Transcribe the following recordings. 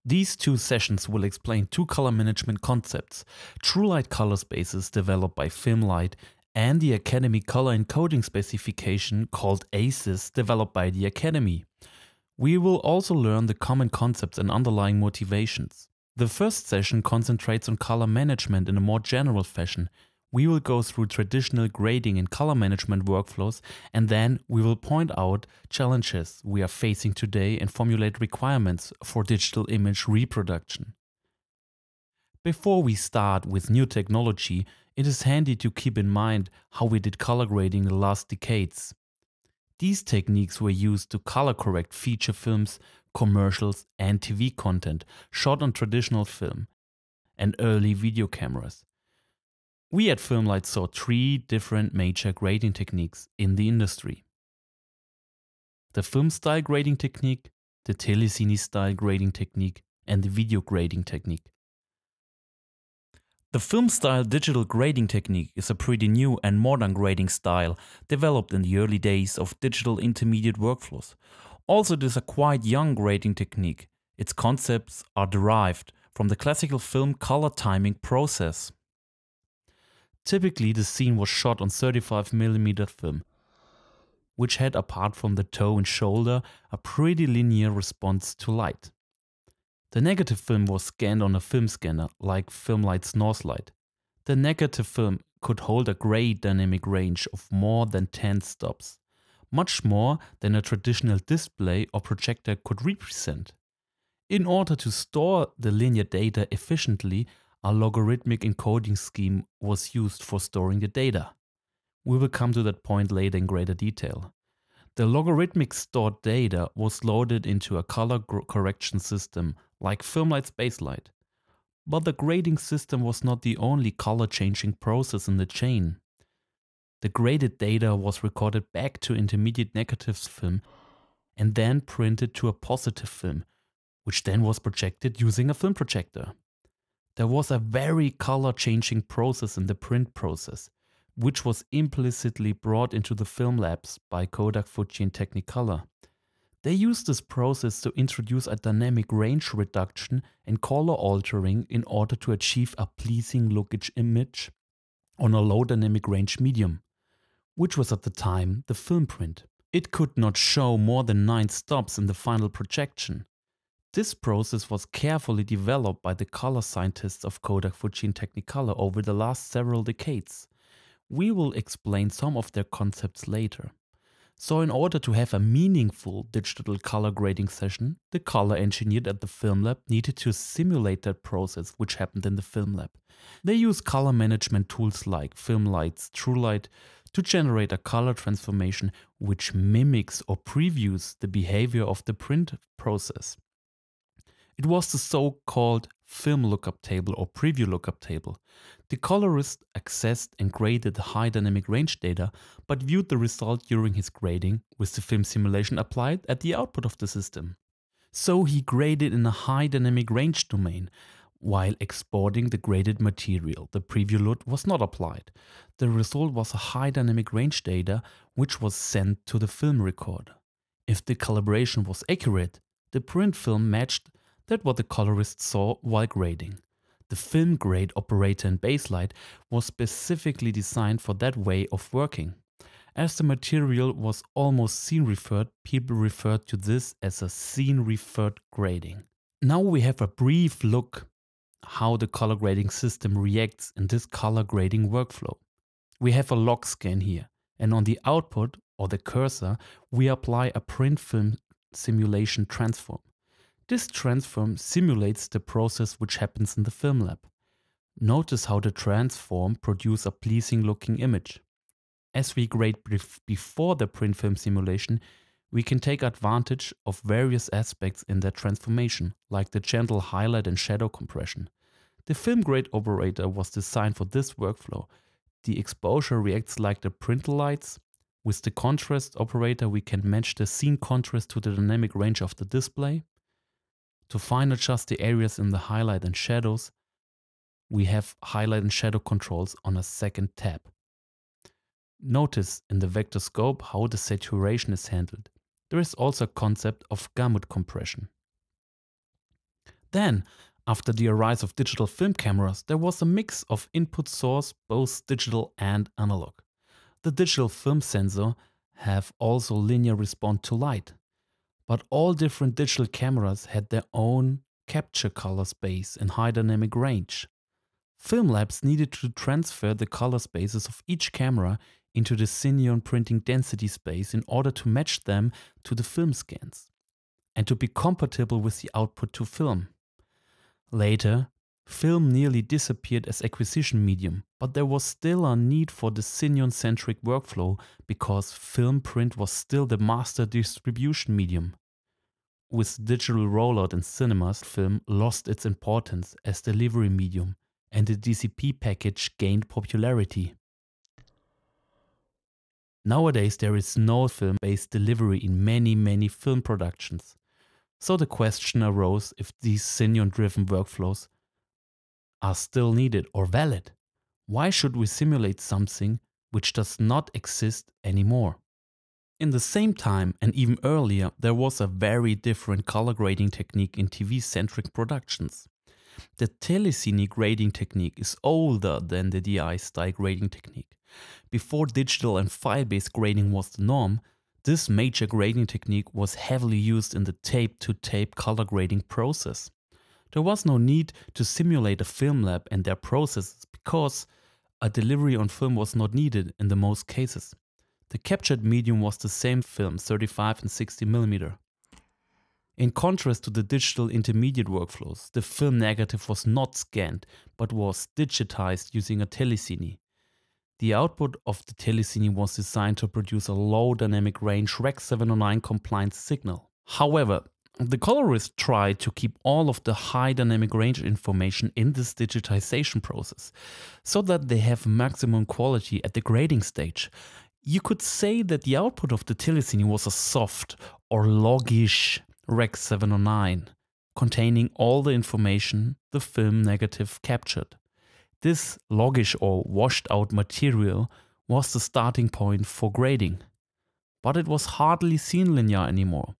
These two sessions will explain two color management concepts: Truelight color spaces developed by Filmlight and the Academy color encoding specification called ACES developed by the Academy. We will also learn the common concepts and underlying motivations. The first session concentrates on color management in a more general fashion. We will go through traditional grading and color management workflows, and then we will point out challenges we are facing today and formulate requirements for digital image reproduction. Before we start with new technology, it is handy to keep in mind how we did color grading in the last decades. These techniques were used to color correct feature films, commercials, and TV content shot on traditional film and early video cameras. We at Filmlight saw three different major grading techniques in the industry: the film style grading technique, the telecine style grading technique, and the video grading technique. The film style digital grading technique is a pretty new and modern grading style developed in the early days of digital intermediate workflows. Also, it is a quite young grading technique. Its concepts are derived from the classical film color timing process. Typically, the scene was shot on 35mm film, which had, apart from the toe and shoulder, a pretty linear response to light. The negative film was scanned on a film scanner, like Filmlight's Northlight. The negative film could hold a gray dynamic range of more than 10 stops, much more than a traditional display or projector could represent. In order to store the linear data efficiently, a logarithmic encoding scheme was used for storing the data. We will come to that point later in greater detail. The logarithmic stored data was loaded into a color correction system like Filmlight's Baselight. But the grading system was not the only color changing process in the chain. The graded data was recorded back to intermediate negatives film and then printed to a positive film, which then was projected using a film projector. There was a very color changing process in the print process, which was implicitly brought into the film labs by Kodak, Fuji and Technicolor. They used this process to introduce a dynamic range reduction and color altering in order to achieve a pleasing lookage image on a low dynamic range medium, which was at the time the film print. It could not show more than 9 stops in the final projection. This process was carefully developed by the color scientists of Kodak, Fuji and Technicolor over the last several decades. We will explain some of their concepts later. So in order to have a meaningful digital color grading session, the color engineer at the film lab needed to simulate that process which happened in the film lab. They use color management tools like Filmlight's Truelight to generate a color transformation which mimics or previews the behavior of the print process. It was the so-called film lookup table or preview lookup table. The colorist accessed and graded the high dynamic range data, but viewed the result during his grading with the film simulation applied at the output of the system. So he graded in a high dynamic range domain. While exporting the graded material, the preview LUT was not applied. The result was a high dynamic range data which was sent to the film recorder. If the calibration was accurate, the print film matched that what the colorist saw while grading. The film grade operator in Baselight was specifically designed for that way of working. As the material was almost scene-referred, people referred to this as a scene-referred grading. Now we have a brief look how the color grading system reacts in this color grading workflow. We have a log scan here, and on the output or the cursor we apply a print film simulation transform. This transform simulates the process which happens in the film lab. Notice how the transform produces a pleasing looking image. As we grade before the print film simulation, we can take advantage of various aspects in that transformation, like the gentle highlight and shadow compression. The film grade operator was designed for this workflow. The exposure reacts like the print lights. With the contrast operator, we can match the scene contrast to the dynamic range of the display. To fine adjust the areas in the highlight and shadows, we have highlight and shadow controls on a second tab. Notice in the vector scope how the saturation is handled. There is also a concept of gamut compression. Then, after the rise of digital film cameras, there was a mix of input source, both digital and analog. The digital film sensor have also linear response to light, but all different digital cameras had their own capture color space and high dynamic range. Film labs needed to transfer the color spaces of each camera into the Cineon printing density space in order to match them to the film scans and to be compatible with the output to film. Later, film nearly disappeared as acquisition medium, but there was still a need for the Cineon-centric workflow because film print was still the master distribution medium. With digital rollout in cinemas, film lost its importance as delivery medium and the DCP package gained popularity. Nowadays there is no film-based delivery in many film productions. So the question arose if these Cineon-driven workflows are still needed or valid. Why should we simulate something which does not exist anymore? In the same time and even earlier, there was a very different color grading technique in TV-centric productions. The telecine grading technique is older than the DI style grading technique. Before digital and file-based grading was the norm, this major grading technique was heavily used in the tape-to-tape color grading process. There was no need to simulate a film lab and their processes because a delivery on film was not needed in the most cases. The captured medium was the same film, 35 and 60mm. In contrast to the digital intermediate workflows, the film negative was not scanned but was digitized using a telecine. The output of the telecine was designed to produce a low dynamic range Rec. 709 compliant signal. However, the colorists tried to keep all of the high dynamic range information in this digitization process so that they have maximum quality at the grading stage. You could say that the output of the telecine was a soft or loggish Rec. 709, containing all the information the film negative captured. This loggish or washed out material was the starting point for grading, but it was hardly seen linear anymore.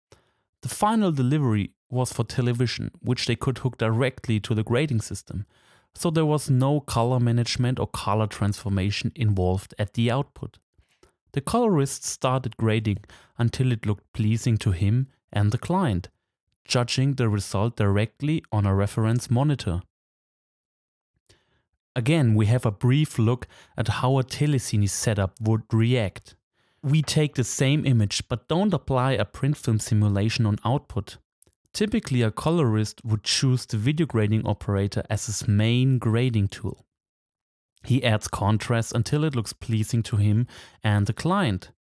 The final delivery was for television, which they could hook directly to the grading system, so there was no color management or color transformation involved at the output. The colorist started grading until it looked pleasing to him and the client, judging the result directly on a reference monitor. Again, we have a brief look at how a telecine setup would react. We take the same image but don't apply a print film simulation on output. Typically, a colorist would choose the video grading operator as his main grading tool. He adds contrast until it looks pleasing to him and the client.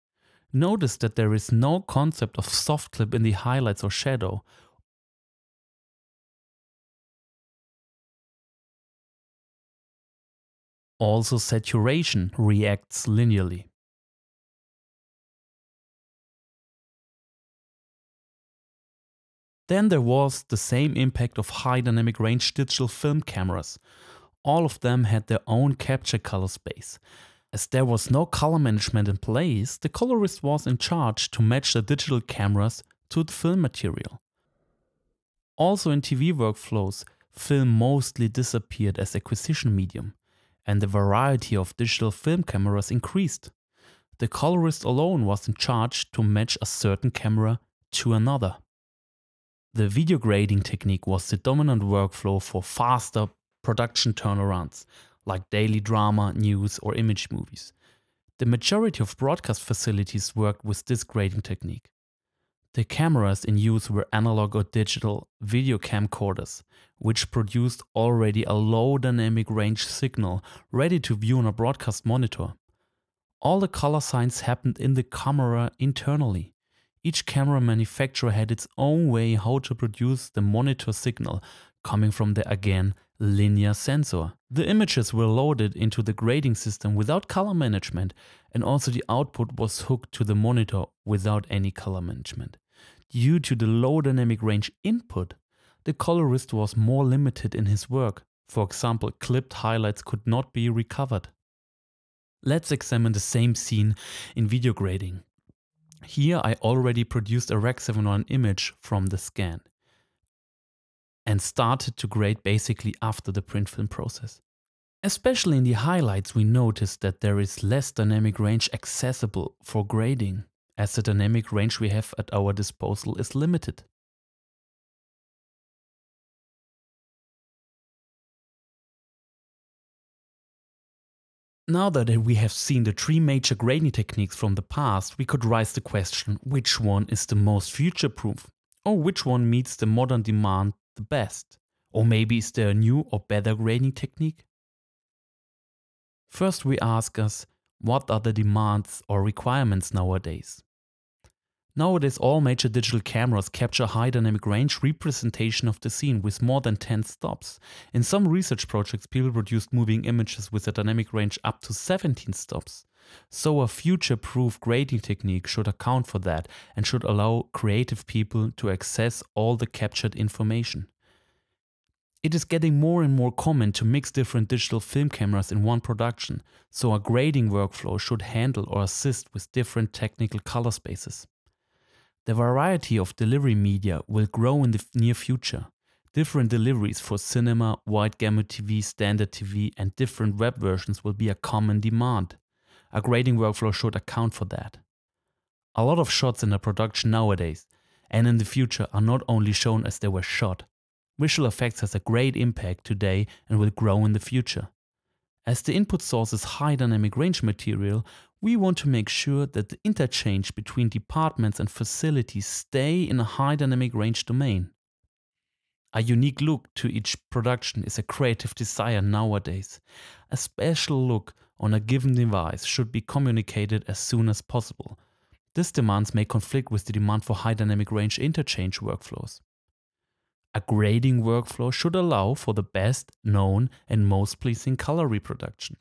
Notice that there is no concept of soft clip in the highlights or shadow. Also, saturation reacts linearly. Then there was the same impact of high dynamic range digital film cameras. All of them had their own capture color space. As there was no color management in place, the colorist was in charge to match the digital cameras to the film material. Also in TV workflows, film mostly disappeared as acquisition medium, and the variety of digital film cameras increased. The colorist alone was in charge to match a certain camera to another. The video grading technique was the dominant workflow for faster production turnarounds, like daily drama, news or image movies. The majority of broadcast facilities worked with this grading technique. The cameras in use were analog or digital video camcorders, which produced already a low dynamic range signal ready to view on a broadcast monitor. All the color signs happened in the camera internally. Each camera manufacturer had its own way how to produce the monitor signal coming from the, again, linear sensor. The images were loaded into the grading system without color management, and also the output was hooked to the monitor without any color management. Due to the low dynamic range input, the colorist was more limited in his work. For example, clipped highlights could not be recovered. Let's examine the same scene in video grading. Here I already produced a Rec. 709 image from the scan. and started to grade basically after the print film process. Especially in the highlights, we noticed that there is less dynamic range accessible for grading, as the dynamic range we have at our disposal is limited. Now that we have seen the three major grading techniques from the past, we could raise the question which one is the most future-proof, or which one meets the modern demand the best, or maybe is there a new or better grading technique? First we ask us, what are the demands or requirements nowadays? Nowadays all major digital cameras capture high dynamic range representation of the scene with more than 10 stops. In some research projects people produced moving images with a dynamic range up to 17 stops. So a future-proof grading technique should account for that and should allow creative people to access all the captured information. It is getting more and more common to mix different digital film cameras in one production, so a grading workflow should handle or assist with different technical color spaces. The variety of delivery media will grow in the near future. Different deliveries for cinema, wide gamut TV, standard TV and different web versions will be a common demand. A grading workflow should account for that. A lot of shots in a production nowadays and in the future are not only shown as they were shot. Visual effects has a great impact today and will grow in the future. As the input source is high dynamic range material, we want to make sure that the interchange between departments and facilities stay in a high dynamic range domain. A unique look to each production is a creative desire nowadays. A special look on a given device should be communicated as soon as possible. This demands may conflict with the demand for high dynamic range interchange workflows. A grading workflow should allow for the best known and most pleasing color reproduction.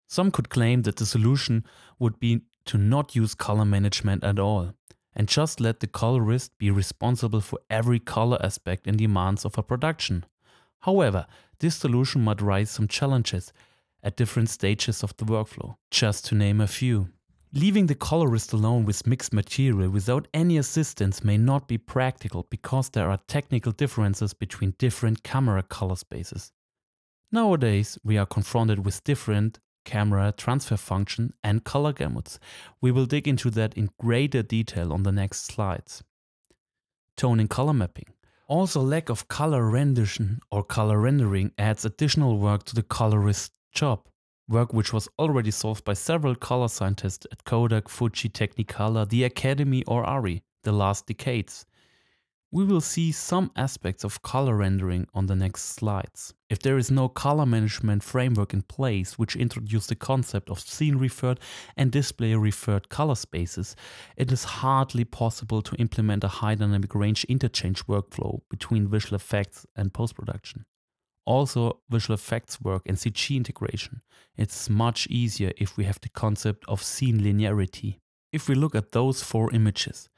Some could claim that the solution would be to not use color management at all and just let the colorist be responsible for every color aspect and demands of a production. However, this solution might raise some challenges at different stages of the workflow, just to name a few. Leaving the colorist alone with mixed material without any assistance may not be practical because there are technical differences between different camera color spaces. Nowadays, we are confronted with different camera transfer function and color gamuts. We will dig into that in greater detail on the next slides. Tone and color mapping. Also, lack of color rendition or color rendering adds additional work to the colorist's job. Work which was already solved by several color scientists at Kodak, Fuji, Technicolor, the Academy or ARRI the last decades. We will see some aspects of color rendering on the next slides. If there is no color management framework in place which introduces the concept of scene-referred and display-referred color spaces, it is hardly possible to implement a high dynamic range interchange workflow between visual effects and post-production. Also, visual effects work and CG integration. It's much easier if we have the concept of scene linearity. If we look at those four images,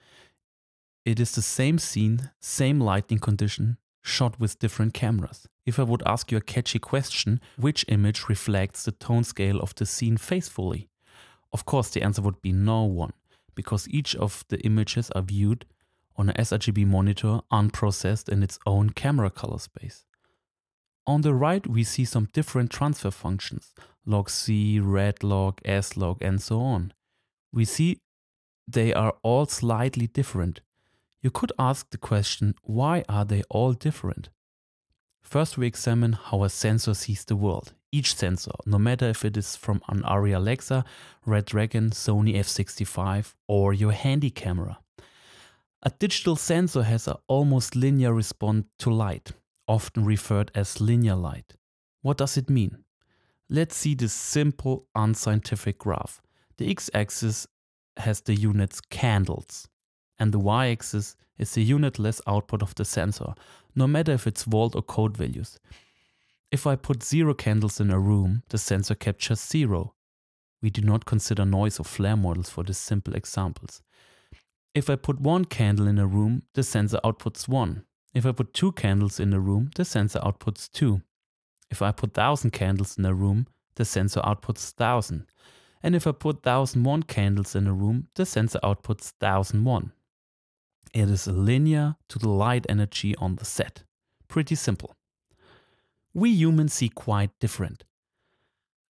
it is the same scene, same lighting condition, shot with different cameras. If I would ask you a catchy question, which image reflects the tone scale of the scene faithfully? Of course the answer would be no one, because each of the images are viewed on a sRGB monitor unprocessed in its own camera color space. On the right we see some different transfer functions, log C, red log, S log and so on. We see they are all slightly different. You could ask the question, why are they all different? First we examine how a sensor sees the world. Each sensor, no matter if it is from an ARRI Alexa, Red Dragon, Sony f65 or your handy camera. A digital sensor has an almost linear response to light, often referred as linear light. What does it mean? Let's see this simple unscientific graph. The x-axis has the units candles, and the y-axis is the unitless output of the sensor, no matter if it's volt or code values. If I put 0 candles in a room, the sensor captures 0. We do not consider noise or flare models for these simple examples. If I put 1 candle in a room, the sensor outputs 1. If I put 2 candles in a room, the sensor outputs 2. If I put 1000 candles in a room, the sensor outputs 1000. And if I put 1001 candles in a room, the sensor outputs 1001. It is linear to the light energy on the set. Pretty simple. We humans see quite different.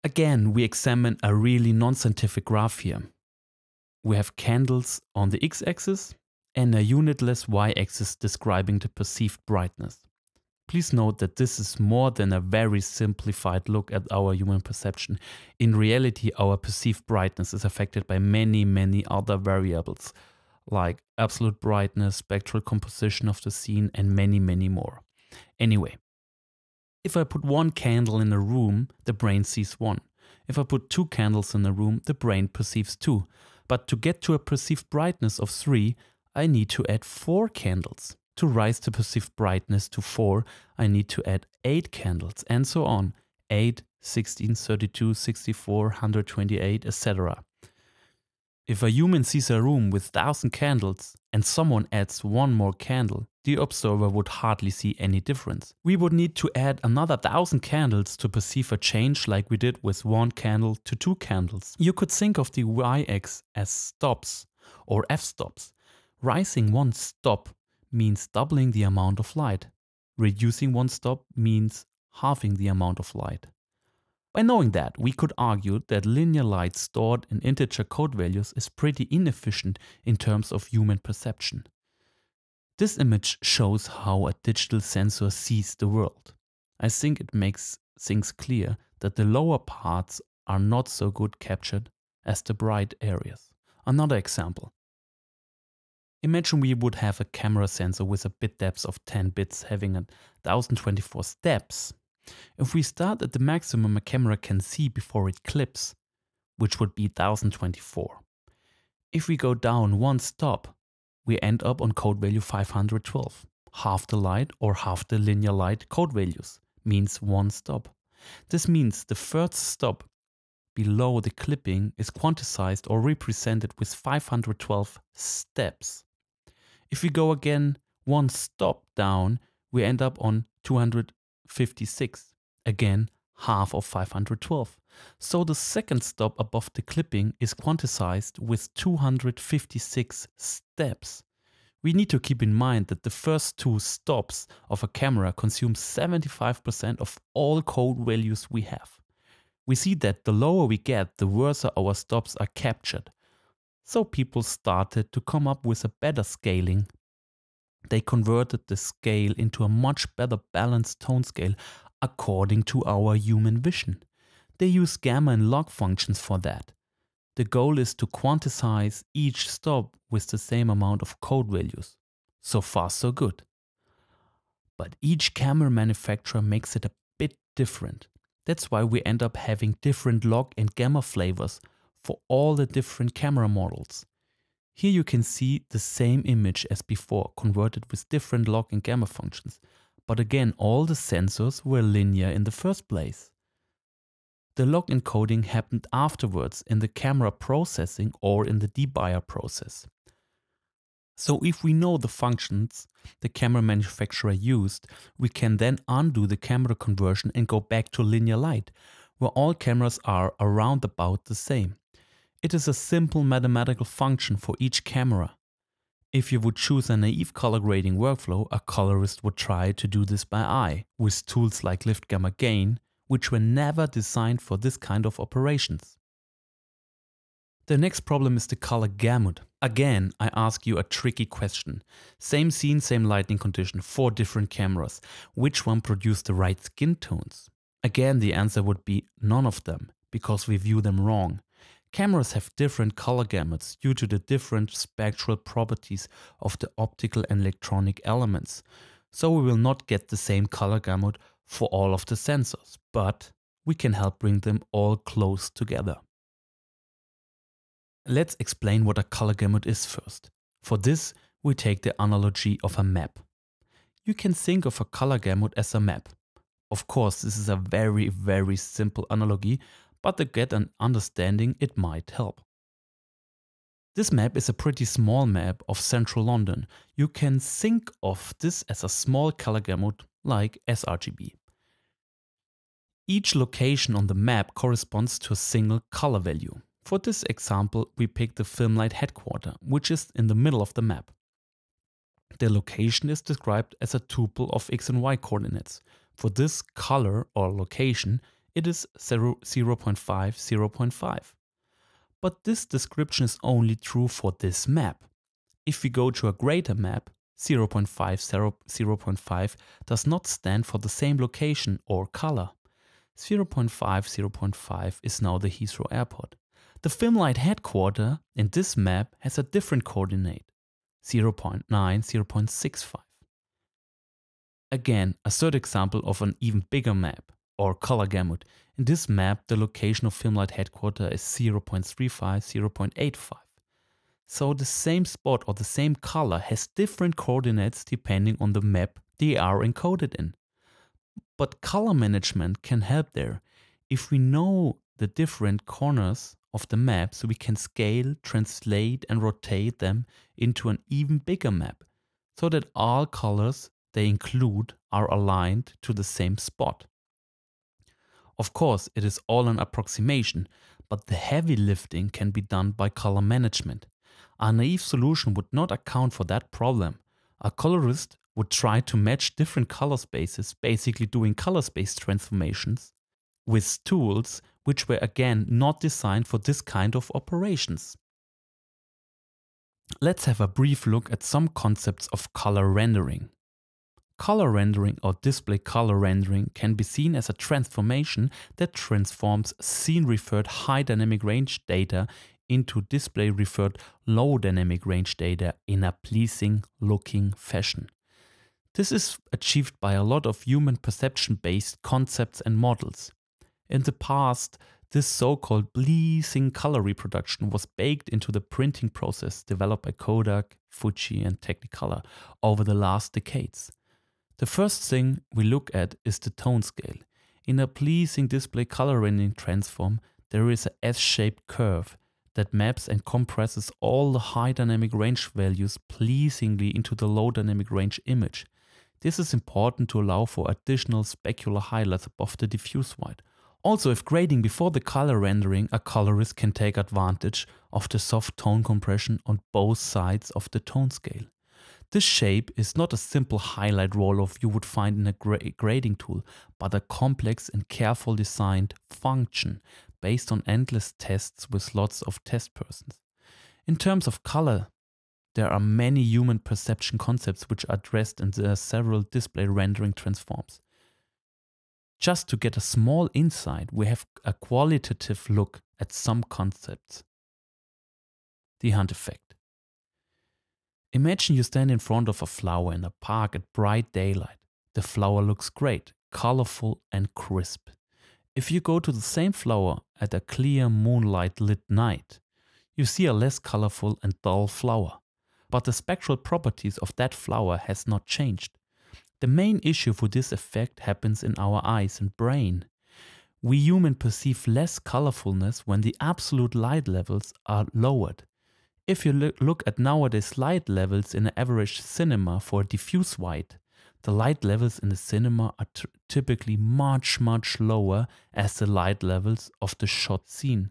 Again, we examine a really non-scientific graph here. We have candles on the x-axis and a unitless y-axis describing the perceived brightness. Please note that this is more than a very simplified look at our human perception. In reality, our perceived brightness is affected by many other variables, like absolute brightness, spectral composition of the scene, and many more. Anyway, if I put one candle in a room, the brain sees one. If I put two candles in a room, the brain perceives two. But to get to a perceived brightness of 3, I need to add 4 candles. To rise the perceived brightness to 4, I need to add 8 candles, and so on. 8, 16, 32, 64, 128, etc. If a human sees a room with 1000 candles and someone adds one more candle, the observer would hardly see any difference. We would need to add another 1000 candles to perceive a change like we did with 1 candle to 2 candles. You could think of the y-axis as stops or f-stops. Rising one stop means doubling the amount of light. Reducing one stop means halving the amount of light. By knowing that, we could argue that linear light stored in integer code values is pretty inefficient in terms of human perception. This image shows how a digital sensor sees the world. I think it makes things clear that the lower parts are not so good captured as the bright areas. Another example. Imagine we would have a camera sensor with a bit depth of 10 bits having 1024 steps. If we start at the maximum a camera can see before it clips, which would be 1024. If we go down one stop, we end up on code value 512. Half the light or half the linear light code values means one stop. This means the first stop below the clipping is quantized or represented with 512 steps. If we go again one stop down, we end up on 256. Again, half of 512. So the second stop above the clipping is quantized with 256 steps. We need to keep in mind that the first 2 stops of a camera consume 75% of all code values we have. We see that the lower we get, the worse our stops are captured. So people started to come up with a better scaling. They converted the scale into a much better balanced tone scale according to our human vision. They use gamma and log functions for that. The goal is to quantize each stop with the same amount of code values. So far so good. But each camera manufacturer makes it a bit different. That's why we end up having different log and gamma flavors for all the different camera models. Here you can see the same image as before, converted with different log and gamma functions. But again, all the sensors were linear in the first place. The log encoding happened afterwards in the camera processing or in the debuyer process. So if we know the functions the camera manufacturer used, we can then undo the camera conversion and go back to linear light, where all cameras are around about the same. It is a simple mathematical function for each camera. If you would choose a naive color grading workflow, a colorist would try to do this by eye, with tools like lift gamma gain, which were never designed for this kind of operations. The next problem is the color gamut. Again, I ask you a tricky question. Same scene, same lighting condition, 4 different cameras. Which one produced the right skin tones? Again, the answer would be none of them, because we view them wrong. Cameras have different color gamuts due to the different spectral properties of the optical and electronic elements. So we will not get the same color gamut for all of the sensors, but we can help bring them all close together. Let's explain what a color gamut is first. For this, we take the analogy of a map. You can think of a color gamut as a map. Of course, this is a very simple analogy, but to get an understanding, it might help. This map is a pretty small map of central London. You can think of this as a small color gamut like sRGB. Each location on the map corresponds to a single color value. For this example, we pick the Filmlight headquarters, which is in the middle of the map. The location is described as a tuple of x and y coordinates. For this color or location, it is 0.5, 0.5. But this description is only true for this map. If we go to a greater map, 0.5, 0.5 does not stand for the same location or color. 0.5, 0.5 is now the Heathrow Airport. The Filmlight headquarter in this map has a different coordinate, 0.9, 0.65. Again, a third example of an even bigger map or color gamut. In this map, the location of Filmlight headquarter is 0.35, 0.85. So the same spot or the same color has different coordinates depending on the map they are encoded in. But color management can help there. If we know the different corners of the map, so we can scale, translate and rotate them into an even bigger map, so that all colors they include are aligned to the same spot. Of course, it is all an approximation, but the heavy lifting can be done by color management. A naive solution would not account for that problem. A colorist would try to match different color spaces, basically doing color space transformations, with tools which were again not designed for this kind of operations. Let's have a brief look at some concepts of color rendering. Color rendering or display color rendering can be seen as a transformation that transforms scene-referred high dynamic range data into display-referred low dynamic range data in a pleasing looking fashion. This is achieved by a lot of human perception-based concepts and models. In the past, this so-called pleasing color reproduction was baked into the printing process developed by Kodak, Fuji and Technicolor over the last decades. The first thing we look at is the tone scale. In a pleasing display color rendering transform, there is a S-shaped curve that maps and compresses all the high dynamic range values pleasingly into the low dynamic range image. This is important to allow for additional specular highlights above the diffuse white. Also, if grading before the color rendering, a colorist can take advantage of the soft tone compression on both sides of the tone scale. This shape is not a simple highlight roll-off you would find in a grading tool, but a complex and carefully designed function based on endless tests with lots of test persons. In terms of color, there are many human perception concepts which are addressed in the several display rendering transforms. Just to get a small insight, we have a qualitative look at some concepts. The Hunt effect. Imagine you stand in front of a flower in a park at bright daylight. The flower looks great, colorful and crisp. If you go to the same flower at a clear moonlight lit night, you see a less colorful and dull flower. But the spectral properties of that flower has not changed. The main issue for this effect happens in our eyes and brain. We humans perceive less colorfulness when the absolute light levels are lowered. If you look at nowadays light levels in an average cinema for diffuse white, the light levels in the cinema are typically much lower as the light levels of the shot scene.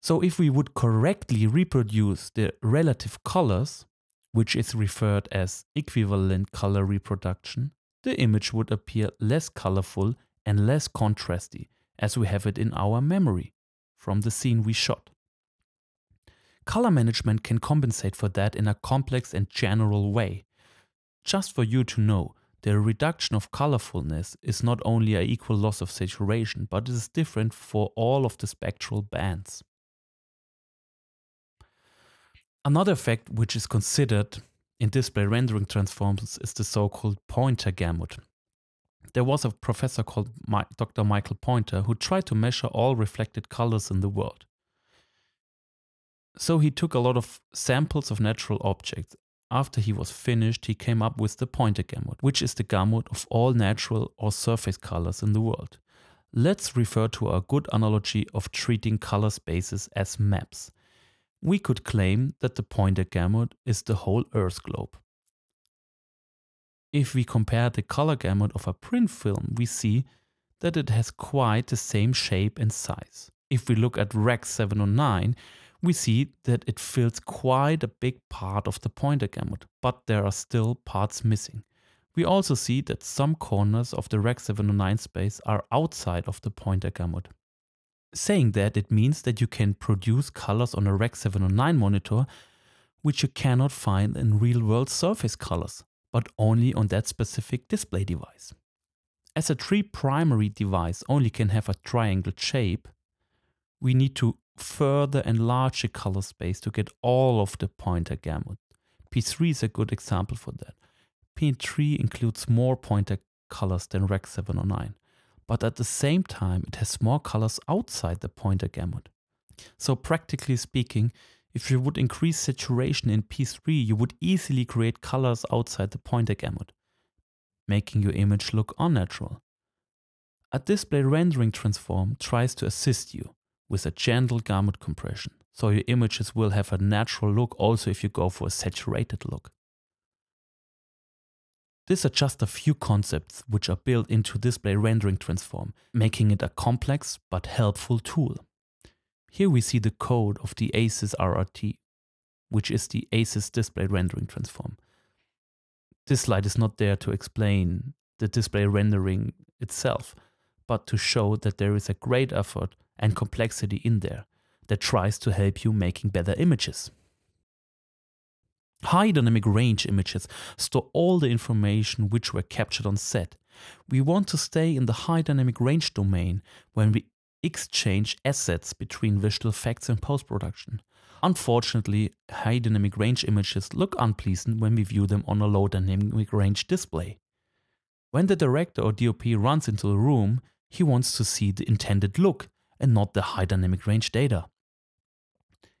So if we would correctly reproduce the relative colors, which is referred as equivalent color reproduction, the image would appear less colorful and less contrasty as we have it in our memory from the scene we shot. Color management can compensate for that in a complex and general way. Just for you to know, the reduction of colorfulness is not only an equal loss of saturation, but it is different for all of the spectral bands. Another effect which is considered in display rendering transforms is the so-called pointer gamut. There was a professor called Dr. Michael Pointer who tried to measure all reflected colors in the world. So he took a lot of samples of natural objects. After he was finished, he came up with the pointer gamut, which is the gamut of all natural or surface colors in the world. Let's refer to a good analogy of treating color spaces as maps. We could claim that the pointer gamut is the whole Earth globe. If we compare the color gamut of a print film, we see that it has quite the same shape and size. If we look at Rec. 709, we see that it fills quite a big part of the pointer gamut, but there are still parts missing. We also see that some corners of the Rec 709 space are outside of the pointer gamut. Saying that, it means that you can produce colors on a Rec 709 monitor which you cannot find in real-world surface colors, but only on that specific display device. As a tree primary device only can have a triangle shape, we need to further enlarge the color space to get all of the pointer gamut. P3 is a good example for that. P3 includes more pointer colors than Rec 709, but at the same time it has more colors outside the pointer gamut. So practically speaking, if you would increase saturation in P3, you would easily create colors outside the pointer gamut, making your image look unnatural. A display rendering transform tries to assist you with a gentle gamut compression, so your images will have a natural look also if you go for a saturated look. These are just a few concepts which are built into display rendering transform, making it a complex but helpful tool. Here we see the code of the ACES RRT, which is the ACES display rendering transform. This slide is not there to explain the display rendering itself, but to show that there is a great effort and complexity in there that tries to help you making better images. High dynamic range images store all the information which were captured on set. We want to stay in the high dynamic range domain when we exchange assets between visual effects and post-production. Unfortunately, high dynamic range images look unpleasant when we view them on a low dynamic range display. When the director or DOP runs into the room, he wants to see the intended look and not the high dynamic range data.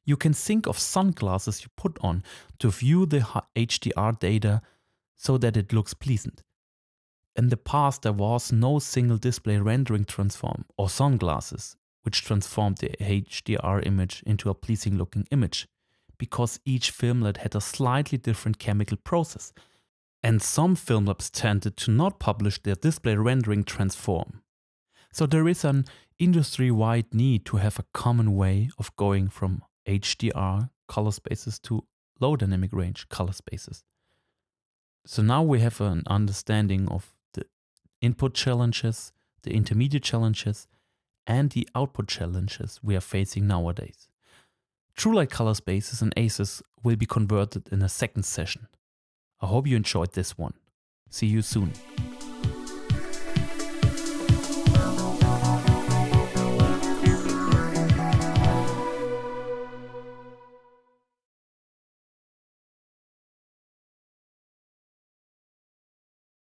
You can think of sunglasses you put on to view the HDR data so that it looks pleasant. In the past, there was no single display rendering transform or sunglasses which transformed the HDR image into a pleasing looking image, because each film lab had a slightly different chemical process, and some film labs tended to not publish their display rendering transform. So there is an industry-wide need to have a common way of going from HDR color spaces to low dynamic range color spaces. So now we have an understanding of the input challenges, the intermediate challenges, and the output challenges we are facing nowadays. Truelight color spaces and ACES will be converted in a second session. I hope you enjoyed this one. See you soon.